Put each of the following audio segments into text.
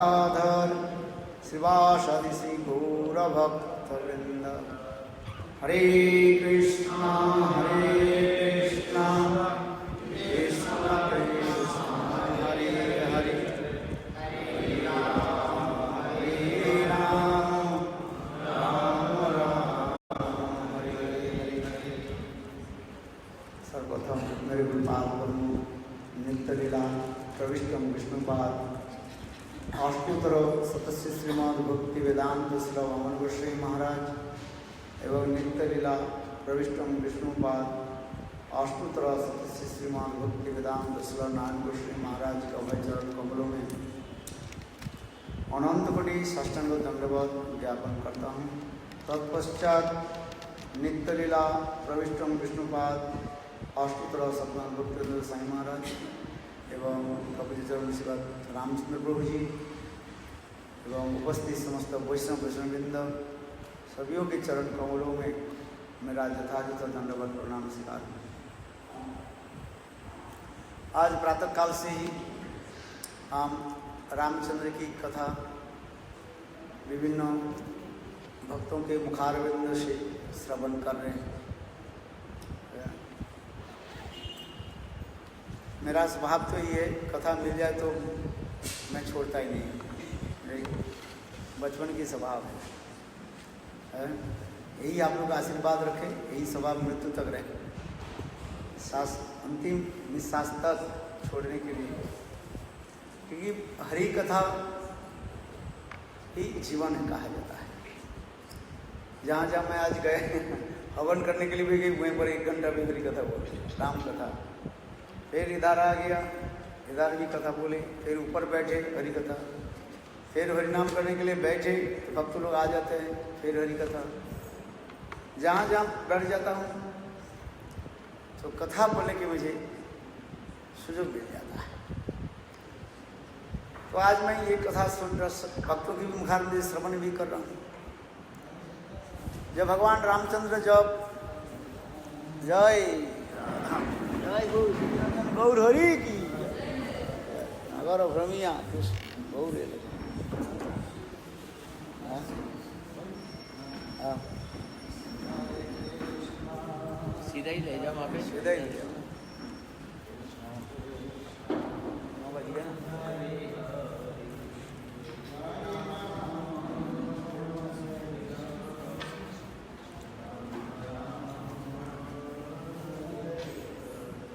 Rather श्रीवासादि Shri गौरभक्तवृंद। हरे कृष्णा कृष्ण कृष्ण हरे हरे, हरे राम राम राम हरे हरे। सर्वप्रथम मेरे गुरुपाद प्रभु नित्य लीला प्रविष्टम विष्णुपाद अष्टोत्तर सतस्य श्रीमद भक्ति वेदांत श्री वामन गोस्वामी महाराज एवं नित्य लीला प्रविष्टम विष्णुपाद अष्टोत्तर सतस्य श्रीमद भक्ति वेदांत श्री नारायण गोस्वामी महाराज के अभय चरण कमलों में अनंत कोटि साष्टांग दंडवत ज्ञापन करता हूँ। तत्पश्चात नित्य लीला प्रविष्टम विष्णुपाद अष्टोत्तर सतनाम भक्ति साई महाराज एवं कपिल चरण श्रीमद रामचंद्र प्रभु जी एवं उपस्थित समस्त वैष्णव वैष्णववृंद सभी के चरण कमलों में मेरा यथायथ दंडवत प्रणाम स्वीकार। आज प्रातः काल से ही हम रामचंद्र की कथा विभिन्न भक्तों के मुखारविंद से श्रवण कर रहे हैं। मेरा स्वभाव तो ये कथा मिल जाए तो मैं छोड़ता ही नहीं, बचपन की स्वभाव है। यही आप लोग आशीर्वाद रखें, यही स्वभाव मृत्यु तक रहे, अंतिम निश्वास तक छोड़ने के लिए, क्योंकि हरि कथा ही जीवन है कहा जाता है। जहाँ जहाँ मैं आज गए हवन करने के लिए भी गई, वहीं पर 1 घंटा भी हरि कथा बोली, राम कथा। फिर इधर आ गया, इधर भी कथा बोले, फिर ऊपर बैठे हरि कथा, फिर हरिनाम करने के लिए बैठे तो भक्त लोग आ जाते हैं, फिर हरि कथा। जहाँ जहाँ बैठ जाता हूँ तो कथा बोलने की मुझे सुযোগ मिल जाता है। तो आज मैं ये कथा सुन रहा, भक्तों की भी मुखार में श्रवण भी कर रहा हूँ। जब भगवान रामचंद्र जब जय गौर हरि की अगर भ्रमिया गौर सीधा ही ले जाओ वहाँ पे, सीधा ही ले जाओ।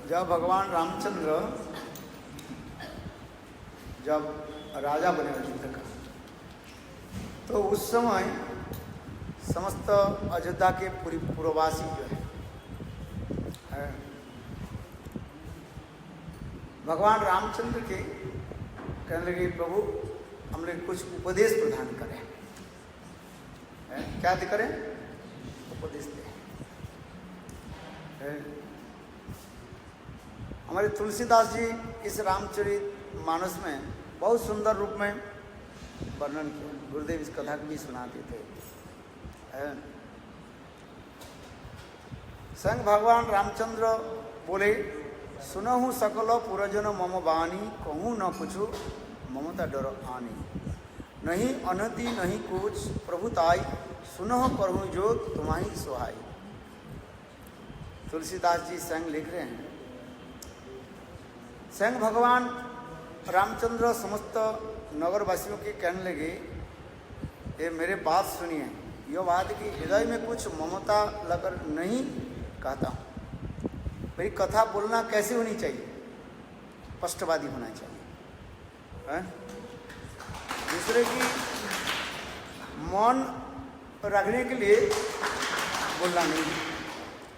जब भगवान रामचंद्र जब राजा बने अयोध्या का, तो उस समय समस्त अयोध्या के पूर्ववासी जो है भगवान रामचंद्र के कहने लगे, प्रभु हम लोग कुछ उपदेश प्रदान करें। क्या करें? उपदेश दें। हमारे तुलसीदास जी इस रामचरित मानस में बहुत सुंदर रूप में वर्णन किया। गुरुदेव इस कथा को भी सुनाते थे। संग भगवान रामचंद्र बोले, सुनहु सकल पुरजन मम बानी, कहूँ न कुछ ममता डर आनी। नहीं अनति नहीं कुछ प्रभुताई, सुनह करहूँ जो तुम्हारी सुहाई। तुलसीदास जी संग लिख रहे हैं, स्वयं भगवान रामचंद्र समस्त नगरवासियों के कहने लगे, ये मेरे बात सुनिए, यह बात कि हृदय में कुछ ममता लेकर नहीं कहता हूँ। मेरी कथा बोलना कैसे होनी चाहिए? स्पष्टवादी होना चाहिए। दूसरे की मौन रखने के लिए बोलना नहीं।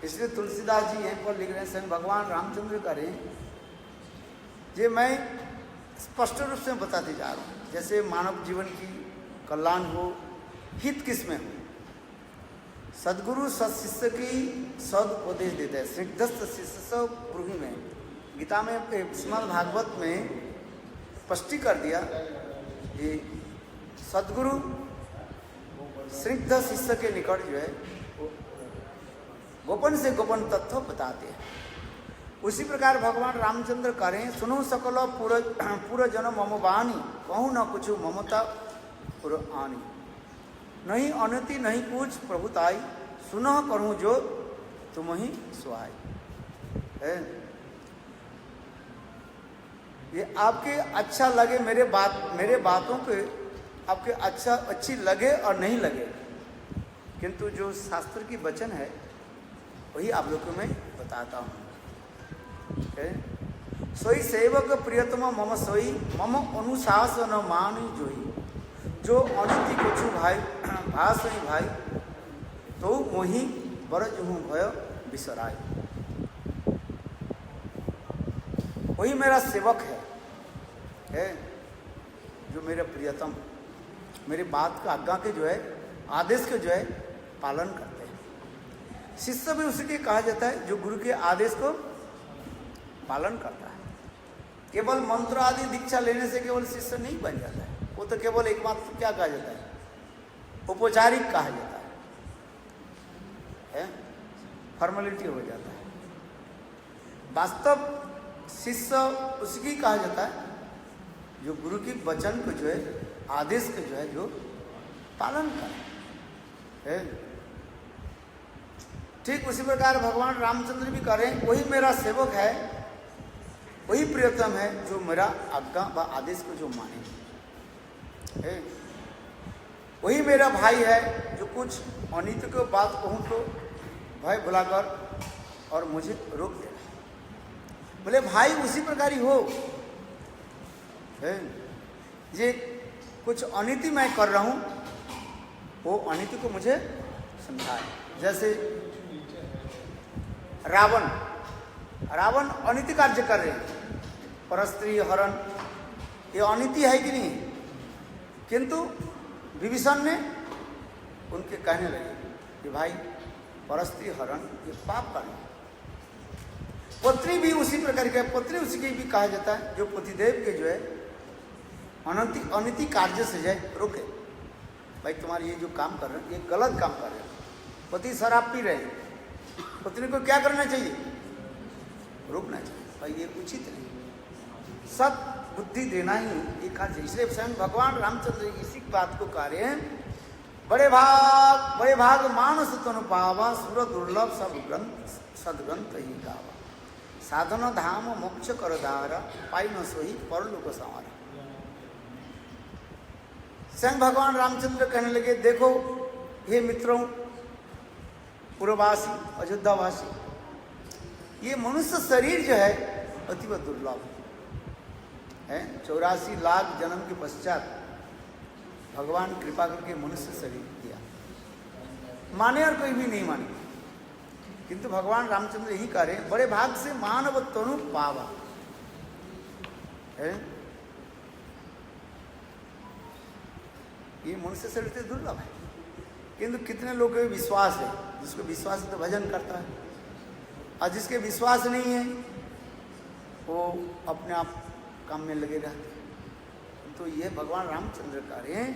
इसलिए तुलसीदास जी यहीं पर लिख रहे हैं, स्वयं भगवान रामचंद्र करें ये मैं स्पष्ट रूप से बताते जा रहा हूँ। जैसे मानव जीवन की कल्याण हो, हित किस में हो। सदगुरु सत्शिष्य की सदुपदेश देते हैं। स्निग्धस्थ शिष्य ब्रूहि में, गीता में श्रीमद् भागवत में स्पष्टी कर दिया, ये सदगुरु स्निग्ध शिष्य के निकट जो है गोपन से गोपन तत्व बताते हैं। उसी प्रकार भगवान रामचंद्र करें, सुनो सकल पूर्व जन मम वाणी, कहूँ न कुछ ममता पुर आनी, नहीं अनति नहीं कुछ प्रभुताई, सुनो करूँ जो तुम ही सुहाई। ये आपके अच्छा लगे मेरे बातों के आपके अच्छी लगे और नहीं लगे, किंतु जो शास्त्र की वचन है वही आप लोग को मैं बताता हूँ। सोई सेवक प्रियतम मम सोई, मम अनुशासन मानी जोई, जो अनिति कुछ भाई भाई भाई, तो मोही बरज हूँ भय बिसराय। वही मेरा सेवक है जो मेरे प्रियतम, मेरी बात का आज्ञा के जो है, आदेश के जो है पालन करते हैं। शिष्य भी उसी के कहा जाता है जो गुरु के आदेश को पालन करता है। केवल मंत्र आदि दीक्षा लेने से केवल शिष्य नहीं बन जाता है, वो तो केवल एकमात्र क्या कहा जाता है, औपचारिक कहा जाता है, फॉर्मेलिटी हो जाता है। वास्तव शिष्य उसकी कहा जाता है जो गुरु की वचन को जो है, आदेश के जो है जो पालन करे। ठीक उसी प्रकार भगवान रामचंद्र भी करें, वही मेरा सेवक है, वही प्रियतम है जो मेरा आज्ञा व आदेश को जो माने। वही मेरा भाई है जो कुछ अनित को बात कहूँ तो भय भुलाकर और मुझे रोक दे। बोले भाई उसी प्रकार ही हो, ये कुछ अनिति मैं कर रहा हूँ, वो अनिति को मुझे समझाए। जैसे रावण अनिति कार्य कर रहे हैं, परस्त्री हरण, ये अनिति है कि नहीं? किंतु विभीषण ने उनके कहने लगे कि भाई परस्त्री हरण ये पाप करना। पत्नी भी उसी प्रकार के, पत्नी उसी की भी कहा जाता है जो पतिदेव के जो है अनिति कार्य से जाए रोके। भाई तुम्हारे ये जो काम कर रहे हैं ये गलत काम कर रहे हैं। पति शराब पी रहे, पत्नी को क्या करना चाहिए? रोकना चाहिए। भाई ये उचित नहीं, सत बुद्धि देना ही ये कार्य। इसलिए स्वयं भगवान रामचंद्र इसी बात को कार्य है, बड़े भाग मानस तनु पावा, सुर दुर्लभ सब ग्रंथ सदग्रंथ ही गावा, साधन धाम मोक्ष कर दारा, पाई न सोही परलोक संवारा। स्वयं भगवान रामचंद्र कहने लगे, देखो हे मित्रों, पूर्ववासी अयोध्यावासी, ये मनुष्य शरीर जो है अतीव दुर्लभ है। 84 लाख जन्म के पश्चात भगवान कृपा करके मनुष्य शरीर दिया, माने और कोई भी नहीं माने, किंतु भगवान रामचंद्र यही कह रहे हैं, बड़े भाग से मानव तनु पावा है। ये मनुष्य शरीर से दुर्लभ है, किंतु कितने लोगों को विश्वास है, जिसको विश्वास है तो भजन करता है, और जिसके विश्वास नहीं है वो अपने आप काम में लगे रहते हैं। तो ये भगवान रामचंद्र कह रहे हैं,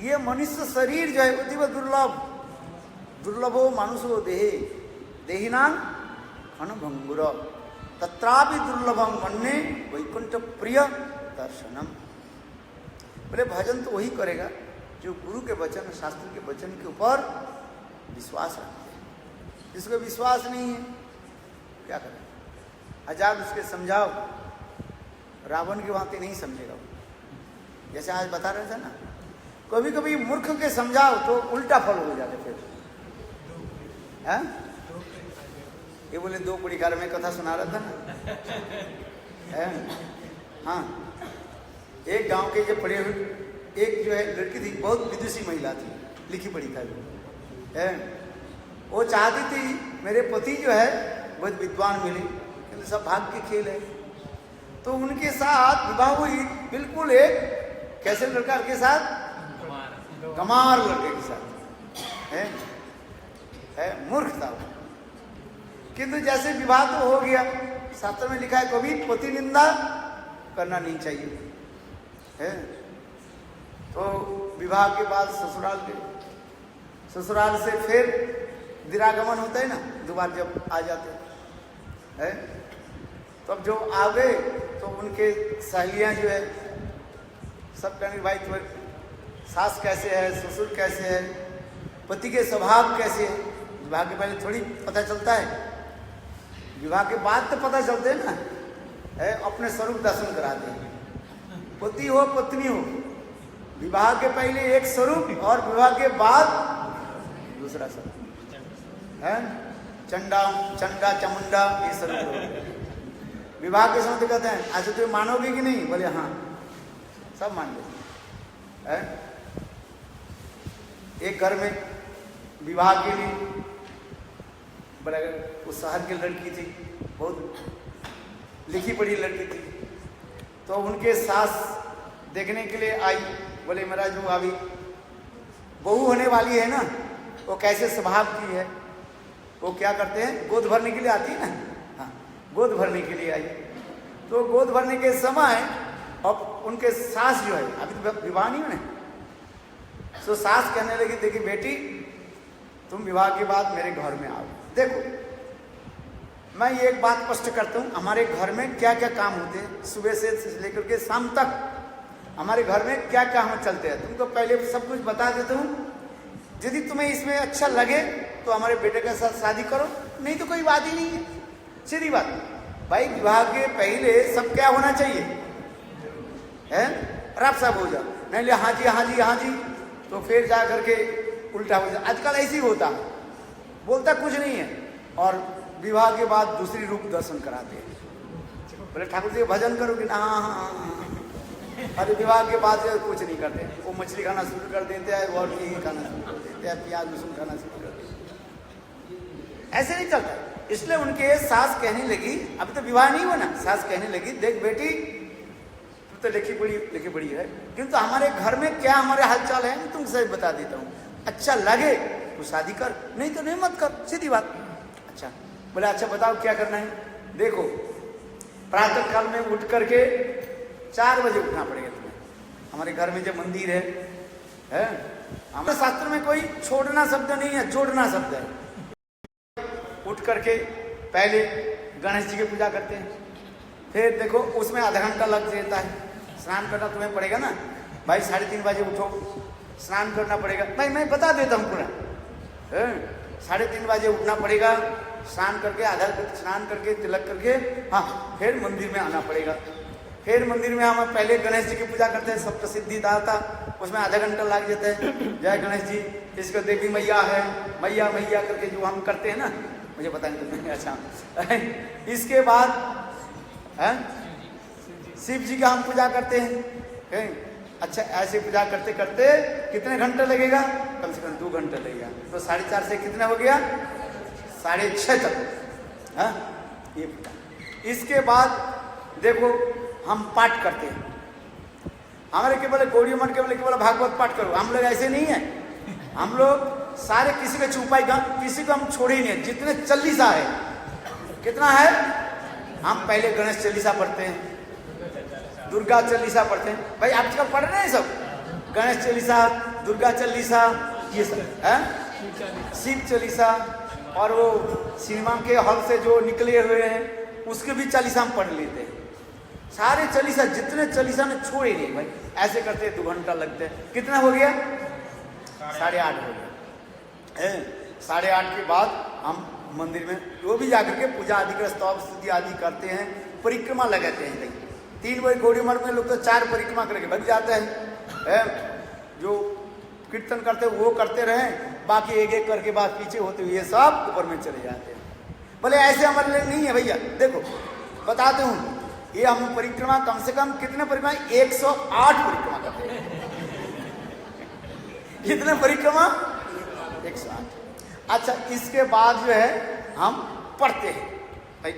ये मनुष्य शरीर जो है अतीव दुर्लभो मानुषो देहे, देहिनां क्षणभंगुर, तत्रापि दुर्लभं मन्ये वैकुंठ प्रिय दर्शनम। बोले भजन तो वही करेगा जो गुरु के वचन, शास्त्र के वचन के ऊपर विश्वास रखते हैं। जिसको विश्वास नहीं है क्या करें? आजाद उसके समझाओ, रावण की बातें नहीं समझेगा वो। जैसे आज बता रहे थे ना, कभी कभी मूर्ख के समझाओ तो उल्टा फल हो जाते फिर। है ये बोले 2 कुड़ी घर में कथा सुना रहा था ना है? हाँ, एक गांव के जो पढ़े हुए एक जो है लड़की थी, बहुत विदुषी महिला थी, लिखी पढ़ी था है। वो चाहती थी मेरे पति जो है बहुत विद्वान मिले, किंतु सब भाग्य के खेल है। तो उनके साथ विवाह हुई, बिल्कुल एक कैसे लड़का के साथ, गमार लड़के के साथ है मूर्ख था वो। किंतु जैसे विवाह तो हो गया, शास्त्र में लिखा है कभी पति निंदा करना नहीं चाहिए है। तो विवाह के बाद ससुराल गए, ससुराल से फिर दिरागमन होता है ना, दोबारा जब आ जाते हैं, तो अब जो आ गए तो उनके सहेलियाँ जो है सब कहेंगे भाई तुम्हारे सास कैसे है, ससुर कैसे है, पति के स्वभाव कैसे है। विवाह के पहले थोड़ी पता चलता है, विवाह के बाद तो पता चलते हैं ना, है अपने स्वरूप दर्शन कराते हैं। पति हो पत्नी हो, विवाह के पहले एक स्वरूप और विवाह के बाद दूसरा स्वरूप है। चंडा चंडा चमुंडा ये स्वरूप हो। विवाह के समय तो कहते हैं अच्छा तुम मानोगे कि नहीं, बोले हाँ सब मान लेते हैं। एक घर में विवाह के लिए बड़ा उस शहर की लड़की थी, बहुत लिखी पढ़ी लड़की थी, तो उनके सास देखने के लिए आई। बोले मेरा जो अभी बहू होने वाली है ना, वो कैसे स्वभाव की है, वो क्या करते हैं गोद भरने के लिए आती है ना, हाँ गोद भरने के लिए आई। तो गोद भरने के समय अब उनके सास जो है, अभी तो विवाह नहीं होने, तो सास कहने लगी देखिए बेटी तुम विवाह के बाद मेरे घर में आओ। देखो मैं ये एक बात स्पष्ट करता हूँ, हमारे घर में क्या क्या काम होते हैं, सुबह से लेकर के शाम तक हमारे घर में क्या क्या हम चलते हैं, तुमको पहले सब कुछ बता देता हूँ। यदि तुम्हें इसमें अच्छा लगे तो हमारे बेटे के साथ शादी करो, नहीं तो कोई बात ही नहीं है, सीधी बात। भाई विवाह के पहले सब क्या होना चाहिए है, राब साहब हो जाओ, नहीं ले हाँ जी हाँ जी हाँ जी, तो फिर जा करके उल्टा हो जाए। आजकल ऐसे ही होता, बोलता कुछ नहीं है और विवाह के बाद दूसरी रूप दर्शन कराते हैं। बोले ठाकुर जी भजन करोगे ना, हाँ हाँ हाँ, अरे विवाह के बाद कुछ नहीं करते, वो मछली खाना शुरू कर देते हैं और ये खाना शुरू कर देते हैं, प्याज लहसुन खाना शुरू कर देते हैं, ऐसे नहीं चलता। इसलिए उनके सास कहने लगी, अभी तो विवाह नहीं हुआ ना, सास कहने लगी देख बेटी तू तो लिखी पड़ी है, किंतु हमारे घर में क्या हमारे हालचाल है मैं तुमसे बता देता हूँ, अच्छा लगे तो शादी कर, नहीं तो नहीं मत कर, सीधी बात। अच्छा बोले अच्छा बताओ क्या करना है। देखो प्रातः काल में उठ करके 4 बजे उठना पड़ेगा तुम्हें, हमारे घर में जो मंदिर है हमारे शास्त्र में कोई छोड़ना शब्द नहीं है, जोड़ना शब्द है। उठ करके पहले गणेश जी की पूजा करते हैं, फिर देखो उसमें आधा घंटा लग जाता है। स्नान करना तुम्हें पड़ेगा ना भाई, 3:30 बजे उठो, स्नान करना पड़ेगा। भाई मैं बता देता हूँ पूरा, 3:30 बजे उठना पड़ेगा, स्नान करके आधा स्नान करके तिलक करके हाँ फिर मंदिर में आना पड़ेगा। फिर मंदिर में हम पहले गणेश जी की पूजा करते हैं, सप्तसिद्धि दाता, उसमें आधा घंटा लग जाता है। जय गणेश जी, इसको देवी मैया है, मैया मैया करके जो हम करते हैं ना, मुझे पता नहीं। अच्छा इसके बाद शिव जी का हम पूजा करते हैं। अच्छा ऐसे पूजा करते करते कितने घंटे लगेगा, कम से कम 2 घंटे लगेगा, तो 4:30 से कितना हो गया 6:30 तक। हाँ ये पूजा। इसके बाद देखो हम पाठ करते हैं, हमारे केवल गौड़ी मठ केवल भागवत पाठ करो, हम लोग ऐसे नहीं है, हम लोग सारे किसी के छुपाई किसी को हम छोड़े ही नहीं। जितने चालीसा है, कितना है, हम पहले गणेश चालीसा पढ़ते हैं, दुर्गा चालीसा पढ़ते हैं। भाई आजकल पढ़ रहे हैं सब, गणेश चालीसा, दुर्गा चालीसा, ये सब है, शिव चालीसा, और वो सिनेमा के हॉल से जो निकले हुए हैं उसके भी चालीसा हम पढ़ लेते हैं। सारे चालीसा जितने चालीसा ने छोड़े नहीं भाई, ऐसे करते 2 घंटा लगते हैं। कितना हो गया 8:30 हो गया। 8:30 के बाद हम मंदिर में वो भी जाकर के पूजा आदि कर स्तव स्तुति आदि करते हैं, परिक्रमा लगाते हैं। 3 बजे गौड़ी मठ में लोग तो 4 परिक्रमा करके भग जाते हैं, जो कीर्तन करते वो करते रहे, बाकी एक एक करके बाद पीछे होते हुए सब ऊपर में चले जाते हैं। बोले ऐसे हमारे लिए नहीं है भैया, देखो बताते हूँ, ये हम परिक्रमा कम से कम कितने परिक्रमा 108 परिक्रमा करते हैं। कितने परिक्रमा 108। अच्छा इसके बाद जो है हम पढ़ते हैं भाई,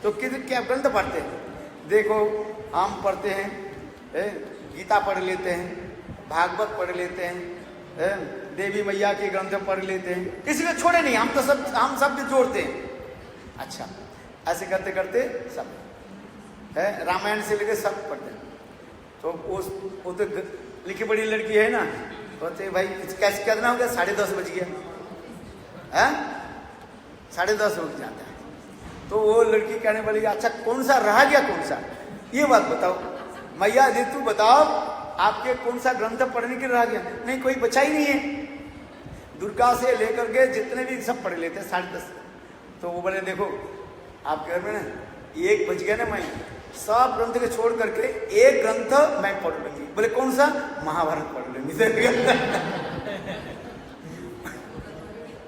तो क्या ग्रंथ पढ़ते हैं, देखो हम पढ़ते हैं गीता पढ़ लेते हैं, भागवत पढ़ लेते हैं, देवी मैया के ग्रंथ पढ़ लेते हैं, किसी को छोड़े नहीं, हम तो हम सब भी जोड़ते हैं। अच्छा ऐसे करते करते सब है, रामायण से लेके सब पढ़ते हैं। तो वो तो लिखी बड़ी लड़की है ना, बोलते भाई कैसे कितना हो गया, 10:30 बज गया है, 10:30 हो जाता है। तो वो लड़की कहने वाली अच्छा कौन सा रह गया, कौन सा, ये बात बताओ मैया जी, तू बताओ आपके कौन सा ग्रंथ पढ़ने के रह गया? नहीं कोई बचा ही नहीं है, दुर्गा से लेकर के जितने भी सब पढ़ लेते हैं 10:30। तो वो बोले देखो आपके घर में ना 1 बज गया ना, मैं सब ग्रंथ के छोड़ करके एक ग्रंथ मैं पढ़ लूंगी। बोले कौन सा? महाभारत पढ़ लेंगे।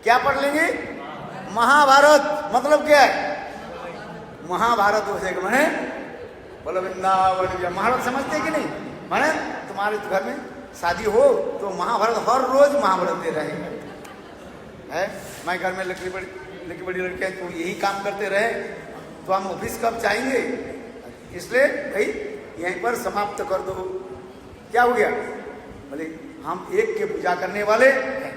क्या पढ़ लेंगे? महाभारत। मतलब क्या है? महाभारत हो जाएगा मैंने बोलो वृंदावन। महाभारत समझते कि नहीं? मैंने तुम्हारे घर में शादी हो तो महाभारत हर रोज महाभारत दे रहे हैं। मैं घर में लकड़ी बड़ी लड़कियां तो यही काम करते रहे तो हम ऑफिस कब जाएंगे? इसलिए भाई यहीं पर समाप्त कर दो। क्या हो गया? बोले हम एक के पूजा करने वाले हैं,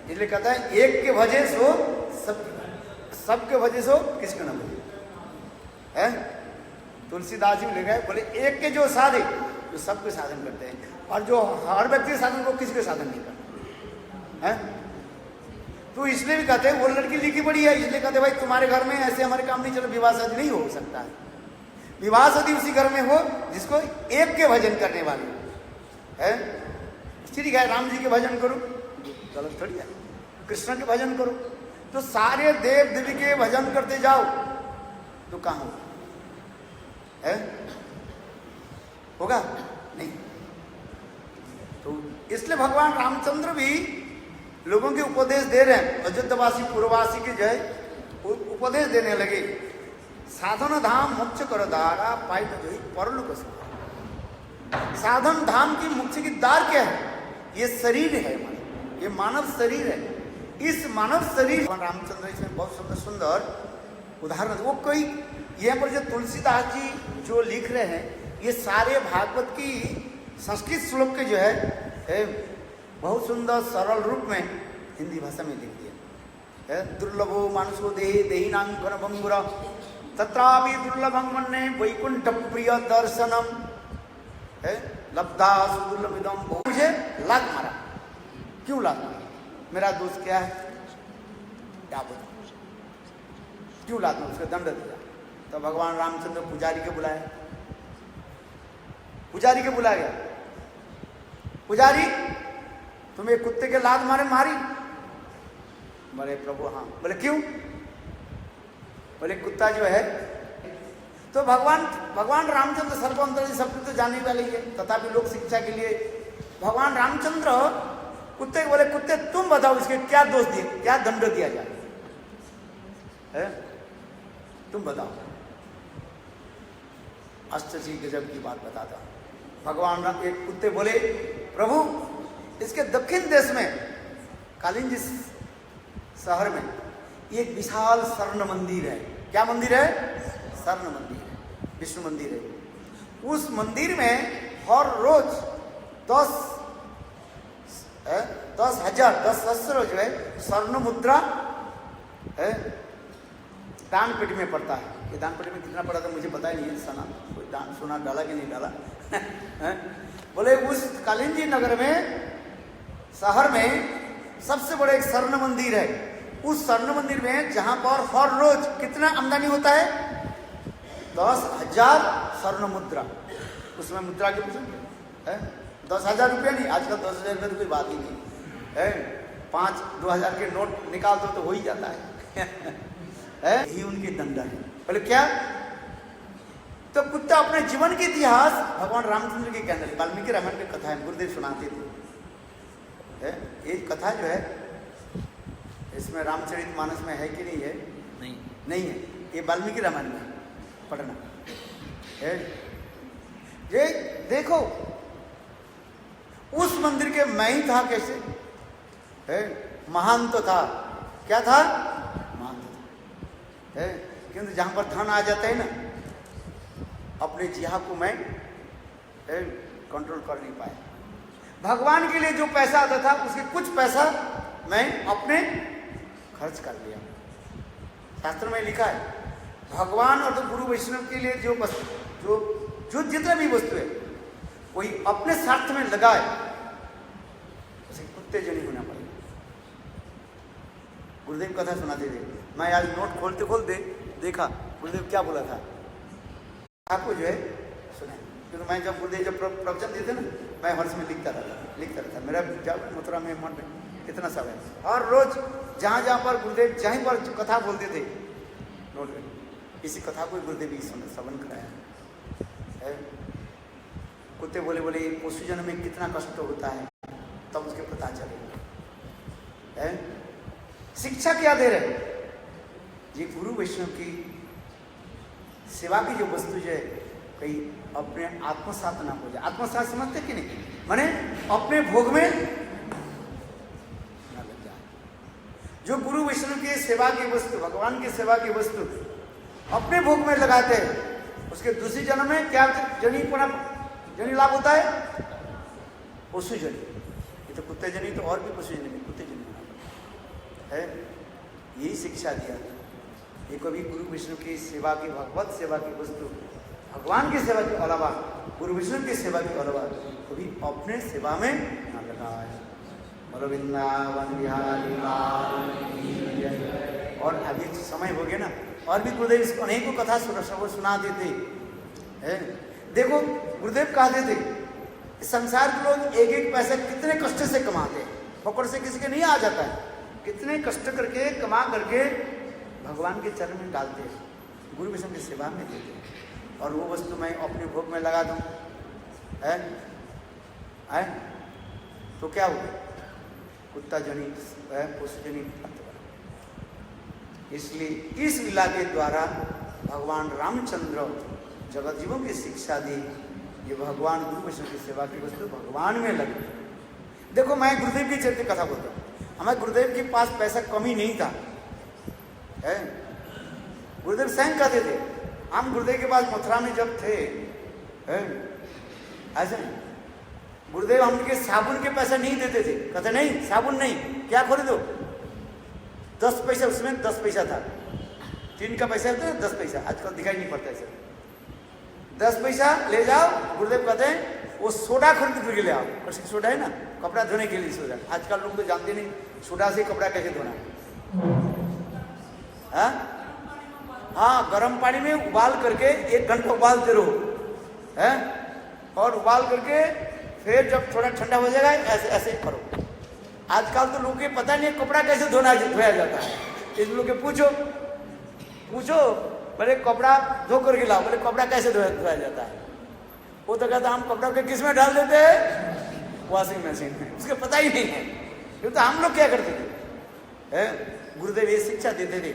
इसलिए कहता है एक के भजे सो सब के भजे सो किसके न भजे है। तुलसीदास जी ले गए, बोले एक के जो साधे जो सबके साधन करते हैं, और जो हर व्यक्ति साधन को किसके साधन नहीं करते हैं। तो इसलिए भी कहते हैं वो लड़की लिखी पड़ी है, इसलिए कहते हैं भाई तुम्हारे घर में ऐसे हमारे काम नहीं चलो, विवाह शादी नहीं हो सकता है। विवाह शादी उसी घर में हो जिसको एक के भजन करने वाले है। ठीक है, राम जी के भजन करो, गलत थोड़ी है, कृष्ण के भजन करो। तो सारे देव देवी के भजन करते जाओ तो कहाँ होगा? है होगा नहीं। तो इसलिए भगवान रामचंद्र भी लोगों के उपदेश दे रहे हैं। अयोध्यावासी पूर्ववासी के जय उपदेश देने लगे। साधन धाम मोक्ष कर दारा पाई तो जो परलोक सुख। साधन धाम की मोक्ष की द्वार क्या है? ये शरीर है, ये मानव शरीर है। इस मानव शरीर भगवान रामचंद्र इसमें बहुत सुंदर सुंदर उदाहरण। वो कोई यहाँ पर जो तुलसीदास जी जो लिख रहे हैं ये सारे भागवत की संस्कृत श्लोक के जो है बहुत सुंदर सरल रूप में हिंदी भाषा में लिख दिया है। दुर्लभो मानुषो देहि देहि नाम घन भंगुर तत्रापि दुर्लभं मन्ये वैकुंठ प्रिय दर्शनम है। लब्धा सुदुर्लभिदम। मुझे लात मारा, क्यों लात मारा? मेरा दोस्त क्या है? क्या बोला? क्यों लात मारा? उसका दंड दिया। तो भगवान रामचंद्र पुजारी के बुलाए, पुजारी के बुलाया गया। पुजारी तुम्हें कुत्ते के लात मारे मारी? बोले प्रभु हाँ। बोले क्यों? बोले कुत्ता जो है तो भगवान रामचंद्र सर्वंतरी सब कुछ तो जानने वाले ही है, तथापि लोक शिक्षा के लिए भगवान रामचंद्र कुत्ते बोले कुत्ते तुम बताओ इसके क्या दोष दिए, क्या दंड दिया जाए है? तुम बताओ। आश्चर्य गजब की बात बताता। भगवान राम एक कुत्ते बोले प्रभु इसके दक्षिण देश में कालिंदी शहर में एक विशाल स्वर्ण मंदिर है। क्या मंदिर है? स्वर्ण मंदिर है, विष्णु मंदिर है। उस मंदिर में हर रोज 10,000 जो है स्वर्ण मुद्रा है दान पेटी में पड़ता है। ये दान पेटी में कितना पड़ा था मुझे पता ही नहीं है, सना कोई दान सोना डाला कि नहीं डाला बोले उस कालिंदी नगर में शहर में सबसे बड़ा एक स्वर्ण मंदिर है। उस स्वर्ण मंदिर में जहां पर हर रोज कितना आमदनी होता है? 10,000 स्वर्ण मुद्रा। उसमें मुद्रा की है 10,000 रुपया नहीं, आजकल 10,000 रुपये तो कोई बात ही नहीं है। 5-2,000 के नोट निकाल दो तो हो ही जाता है यही उनके दंड है। बोले क्या? तो कुत्ता अपने जीवन के इतिहास भगवान रामचंद्र के कहने, वाल्मीकि रामायण की कथा है, गुरुदेव सुनाते थे। ये कथा जो है इसमें रामचरितमानस में है कि नहीं है? नहीं है, ये वाल्मीकि रामायण में पढ़ना है। ये देखो उस मंदिर के मैं ही था कैसे है, महान तो था। क्या था? महान तो है। किंतु जहां पर धन आ जाता है ना, अपने जिहा को मैं कंट्रोल कर नहीं पाया। भगवान के लिए जो पैसा आता था उसके कुछ पैसा मैं अपने खर्च कर लिया। शास्त्र में लिखा है भगवान और तो गुरु वैष्णव के लिए जो वस्तु जो जितना भी वस्तु है वही अपने स्वार्थ में लगाए उसे कुत्ते जो नहीं होना पड़ेगा। गुरुदेव कथा सुनाते थे। मैं आज नोट खोलते खोलते देखा गुरुदेव क्या बोला था आपको जो है सुने। क्योंकि मैं जब गुरुदेव जब प्रवचन देते ना, मैं हर्ष में लिखता रहता। मेरा जब मथुरा में मन में कितना सब है, और रोज जहाँ पर गुरुदेव जहीं पर कथा बोलते थे, नोट इसी कथा को गुरुदेव भी श्रवण कराया है। कुत्ते बोले पशु जन्म में कितना कष्ट होता है, तब उसके पता चलेगा। शिक्षा क्या दे रहे, ये गुरु वैष्णव की सेवा की जो वस्तु जो है कहीं अपने आत्मसात ना हो जाए। आत्मसात समझते कि नहीं, माने अपने भोग में ना लग जाए। जो गुरु वैष्णव की सेवा की वस्तु, भगवान की सेवा की वस्तु अपने भोग में लगाते हैं, उसके दूसरी जन्म में क्या जनी लाभ होता है, पशु जनी। ये तो कुत्ते जनी तो और भी पशु जनी, कुत्ते जनी है। यही शिक्षा दिया। ये कभी गुरु विष्णु की सेवा की, भगवत सेवा की वस्तु, भगवान की सेवा के अलावा, गुरु विष्णु की सेवा के अलावा कभी अपने सेवा में ना लगाए। बोलो वृंदावन बिहारी लाल की जय। और अभी समय हो गया ना, और भी गुरुदेव अनेकों कथा सुना देते हैं। देखो गुरुदेव कहते थे संसार के लोग एक एक पैसा कितने कष्ट से कमाते हैं, फोकट से किसी के नहीं आ जाता है। कितने कष्ट करके कमा करके भगवान के चरण में डालते हैं, गुरु विष्णु की सेवा में देते हैं, और वो वस्तु मैं अपने भोग में लगा दूं है तो क्या हुआ, कुत्ता जनी पशु जनी। इसलिए इस लीला के द्वारा भगवान रामचंद्र जगत जीवों की शिक्षा दी। ये भगवान गुरु विष्णु की सेवा की वस्तु भगवान में लगी। देखो मैं गुरुदेव की चरित्र कथा बोलता हूँ। हमारे गुरुदेव के पास पैसा कमी नहीं था है। गुरुदेव स्वयं कहते थे, हम गुरुदेव के पास मथुरा में जब थे ऐसे गुरुदेव हमके साबुन के पैसा नहीं देते थे। कहते नहीं साबुन नहीं, क्या खरीदो, 10 पैसा, उसमें 10 पैसा था, 3 का पैसा होता है 10 पैसा, आजकल दिखाई नहीं पड़ता ऐसे। 10 पैसा ले जाओ, गुरुदेव कहते हैं वो सोडा खरीद के ले आओ। और सोडा है ना, कपड़ा धोने के लिए सोडा। आजकल लोग तो जानते नहीं सोडा से कपड़ा कैसे धोना है। हाँ, गर्म पानी में उबाल करके 1 घंटा उबालते रहो है, और उबाल करके फिर जब थोड़ा ठंडा हो जाएगा ऐसे ऐसे करो। आजकल तो लोग के पता नहीं कपड़ा कैसे धोया जाता है। इन लोग के पूछो बोले कपड़ा धो करके लाओ, बोले कपड़ा कैसे धोया जाता है। वो तो कहता हम कपड़ा के किस में डाल देते हैं, वॉशिंग मशीन में, उसके पता ही नहीं है। ये तो हम लोग क्या करते थे, गुरुदेव ये शिक्षा देते थे।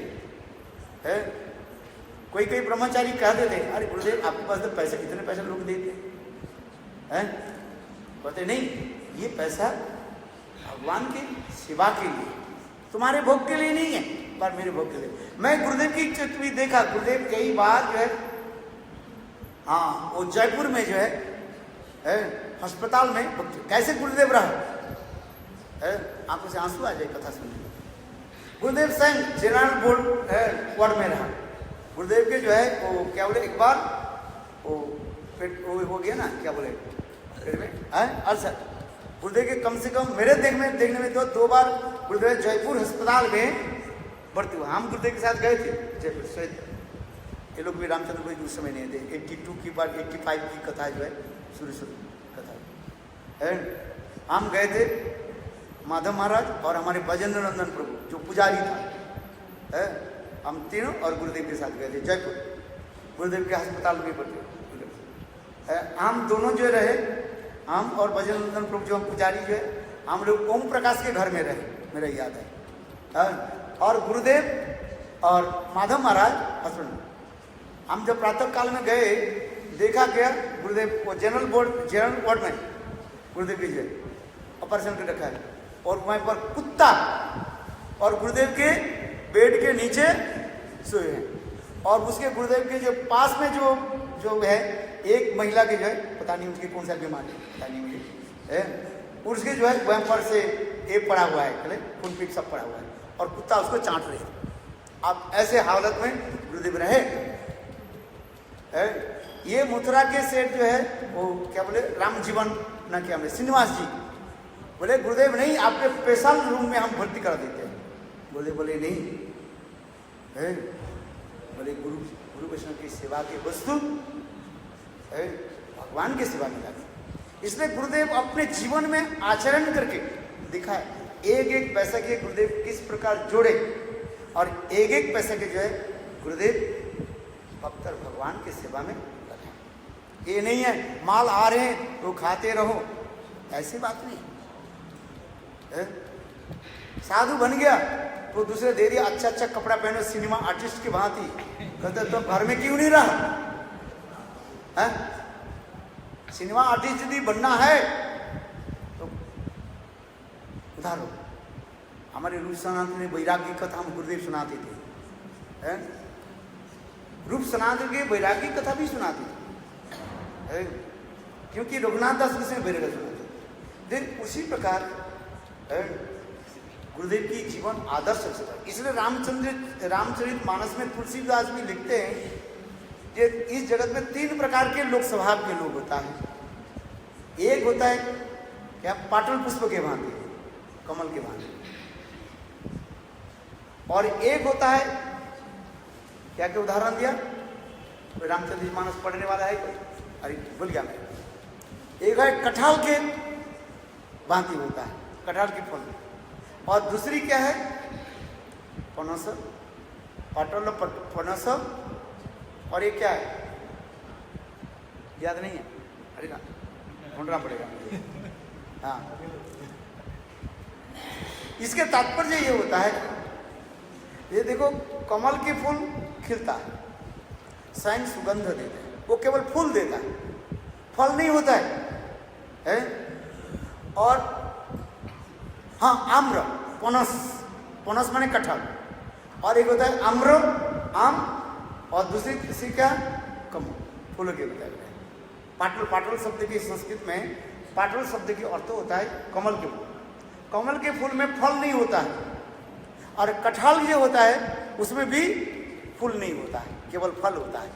कोई ब्रह्मचारी कहते थे, अरे गुरुदेव आपके पास तो पैसे, कितने पैसे लोग देते हैं, कहते नहीं ये पैसा भगवान की सेवा के लिए, तुम्हारे भोग के लिए नहीं है, पर मेरे भोग के लिए। मैं गुरुदेव की चित्र भी देखा। गुरुदेव कई बार जो है, हाँ वो जयपुर में जो है अस्पताल में कैसे गुरुदेव रहा, आंखों से आंसू आ जाए कथा सुनने। गुरुदेव स्वयं जनरल वार्ड में रहा। गुरुदेव के जो है वो क्या बोले, एक बार वो पेट वो हो गया ना, क्या बोले पेट में अल्सर। गुरुदेव के कम से कम मेरे देखने में तो 2 बार गुरुदेव जयपुर अस्पताल में भर्ती हुआ। हम गुरुदेव के साथ गए थे जयपुर से। ये लोग भी रामचंद्र भाई उस समय नहीं थे। 82 की बार 85 की कथा जो है शुरू कथा है। हम गए थे, माधव महाराज और हमारे भजेंद्र नंदन प्रभु जो पुजारी था, हम तीनों और गुरुदेव के साथ गए थे जयपुर। गुरुदेव के अस्पताल में भर्ती। हम दोनों जो रहे, हम और भजेंद्र नंदन प्रभु जो हम पुजारी जो है, हम लोग ओम प्रकाश के घर में रहे, मेरा याद है। और गुरुदेव और माधव महाराज हस्बैंड। हम जब प्रातः काल में गए, देखा गया गुरुदेव को जनरल वार्ड में गुरुदेव की जो ऑपरेशन कर रखा है, और वहीं पर कुत्ता और गुरुदेव के बेड के नीचे सोए हैं। और उसके गुरुदेव के जो पास में जो है एक महिला के जो है, पता नहीं उसकी कौन सा बीमारी पता नहीं मुझे, उसके जो है वहीं पर से एक पड़ा हुआ है, खून पीट सब पड़ा हुआ है, और कुत्ता उसको चाट रहे हैं। अब ऐसे हालत में गुरुदेव रहे। ये मथुरा के सेठ जो है वो क्या बोले, राम जीवन ना क्या बोले, श्रीनिवास जी बोले गुरुदेव नहीं, आपके स्पेशल रूम में हम भर्ती करा देते हैं। गुरुदेव बोले नहीं बोले गुरु वैष्णव की सेवा की वस्तु भगवान की सेवा में लगे। इसलिए गुरुदेव अपने जीवन में आचरण करके दिखाए, एक एक पैसा के गुरुदेव किस प्रकार जोड़े और एक एक पैसे के जो है गुरुदेव भक्त भगवान की सेवा में लगाए। ये नहीं है माल आ रहे हैं तो खाते रहो, ऐसी बात नहीं है। साधु बन गया तो दूसरे दे दिया, अच्छा अच्छा कपड़ा पहनो सिनेमा आर्टिस्ट की भांति, कहते तो घर में क्यों नहीं रहा है? सिनेमा आर्टिस्ट यदि बनना है तो उधार हो। हमारे रूप सनातन ने वैराग्य कथा हम गुरुदेव सुनाते थे, रूप सनातन के वैराग्य कथा भी सुनाते थे, क्योंकि रघुनाथ दास कृष्ण वैराग्य सुनाते। देन उसी प्रकार गुरुदेव की जीवन आदर्श है। इसलिए रामचरित मानस में तुलसीदास भी लिखते हैं कि इस जगत में 3 प्रकार के लोक स्वभाव के लोग होता है। एक होता है क्या, पाटल पुष्प के भांति, कमल के भांति, और एक होता है क्या क्या उदाहरण दिया, रामचरित मानस पढ़ने वाला है कोई? अरे भूल गया मैं। एक है कटहल के भांति होता है, कटहल के फल, और दूसरी क्या है पनस, पाटल पनस, और ये क्या है याद नहीं है, अरे ना ढूंढना पड़ेगा। हाँ, इसके तात्पर्य ये होता है, ये देखो कमल के फूल खिलता है, स्वयं सुगंध देता है, वो केवल फूल देता है, फल नहीं होता है? और हाँ आम्र, पनस, पनस माने कटहल, और एक होता है आम्र आम, और दूसरी किसी क्या कमल, फूलों के बताया गया। पाटल, पाटल शब्द की संस्कृत में पाटल शब्द की अर्थ होता है कमल के फूल। कमल के फूल में फल नहीं होता है, और कटहल जो होता है उसमें भी फूल नहीं होता है, केवल फल होता है।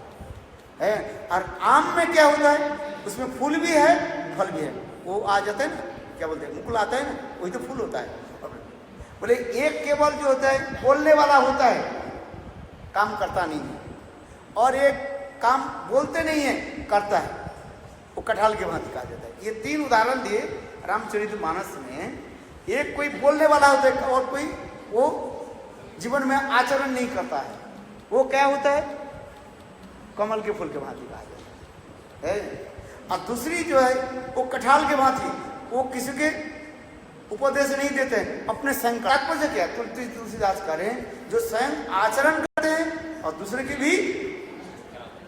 और आम में क्या होता है, उसमें फूल भी है फल भी है, वो आ जाता है ना, क्या बोलते हैं, मुकुल आता है ना, वही तो फूल होता है। बोले एक केवल जो होता है बोलने वाला होता है, काम करता नहीं है, और एक काम बोलते नहीं है करता है, वो कटहल के भांति कहा जाता है। ये 3 उदाहरण दिए रामचरितमानस में। एक कोई बोलने वाला होता है और कोई वो जीवन में आचरण नहीं करता है, वो क्या होता है कमल के फूल के भांति कहा जाता है। और दूसरी जो है वो कटहल के भांति, वो किसी के उपदेश नहीं देते हैं, अपने स्वयं का। तात्पर्य क्या है, तुलसीदास करें जो स्वयं आचरण करते हैं और दूसरे की भी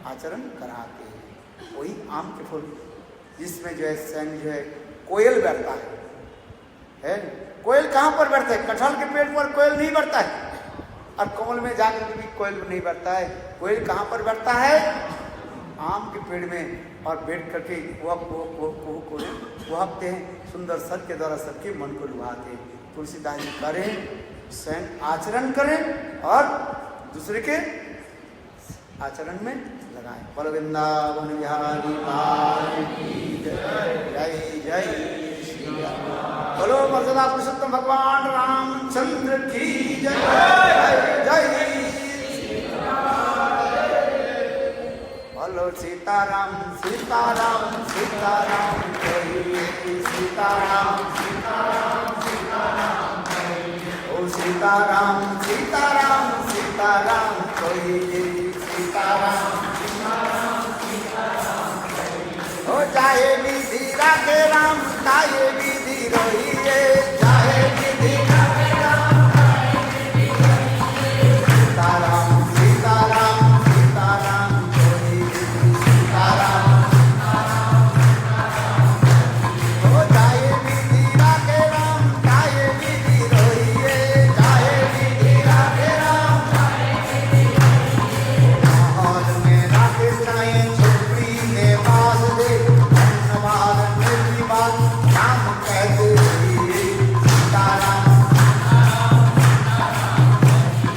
आचरण कराते हैं, वही आम के फूल, जिसमें जो है स्वयं जो है कोयल बैठता है। कोयल कहाँ पर बैठता है, कटहल के पेड़ पर कोयल नहीं बैठता है, और कमल में जाकर के भी कोयल नहीं बैठता है। कोयल कहाँ पर बैठता है, आम के पेड़ में, और बैठ करके वहकते हैं, सुंदर सर के द्वारा सबके मन को लुभाते हैं। तुलसीदास जी करें स्वयं आचरण करें और दूसरे के आचरण में लगाएं। बोलो वृंदावन बिहारी लाल की जय जय श्री राम। बोलो मर्यादा पुरुषोत्तम भगवान रामचंद्र की जय जय। बोलो सीताराम सीताराम सीताराम सीताराम सीताराम सीताराम, ओ सीताराम सीताराम सीताराम कोई सीताराम सीताराम सीताराम, ओ जाए विधि राखे राम ताये विधि रोहिए, जाए विधि राखे राम सीताराम सीताराम सीताराम कोई सीताराम, ओ जाए विधि राखे राम ताये विधि रोहिए, जाए विधि राखे राम माहौल में राखे साए छुपड़ी के पास दे, धन्यवाद निर्विवाद नाम कहते सीताराम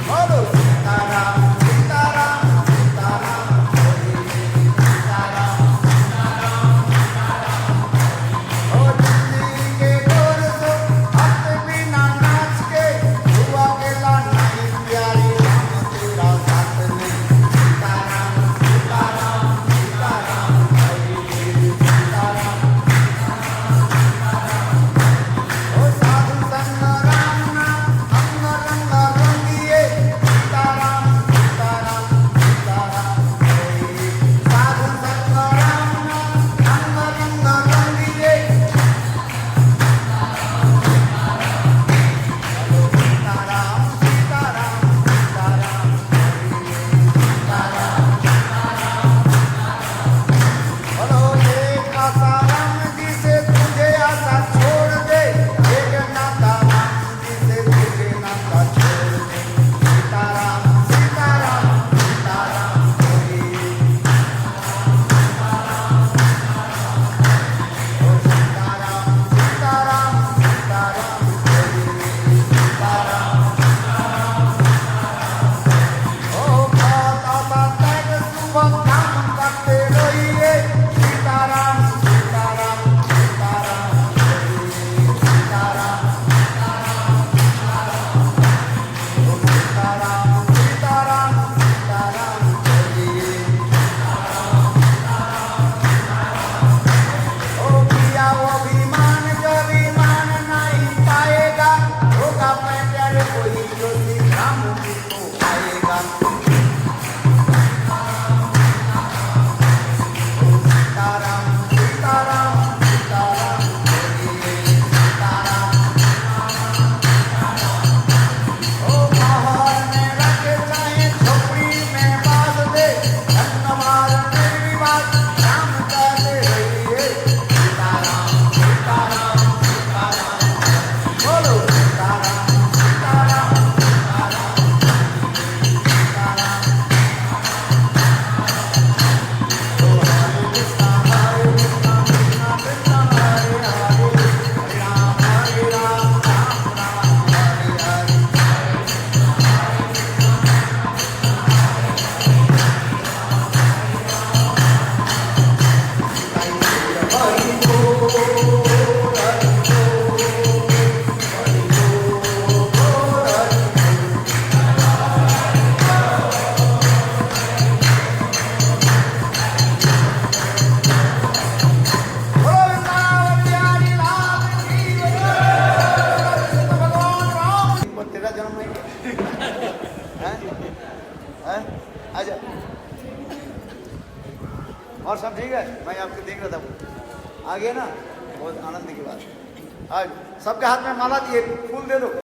बोलो सीताराम सीताराम सीताराम सीताराम, ओ दिल्ली के गोर सो भक्त बिना नाच के, हुआ गेला नहीं प्यारी राम तेरा साथ में, और सब ठीक है? मैं आपको देख रहा था वो आ गया ना, बहुत आनंद की बात है। आज सबके हाथ में माला दिए, फूल दे दो।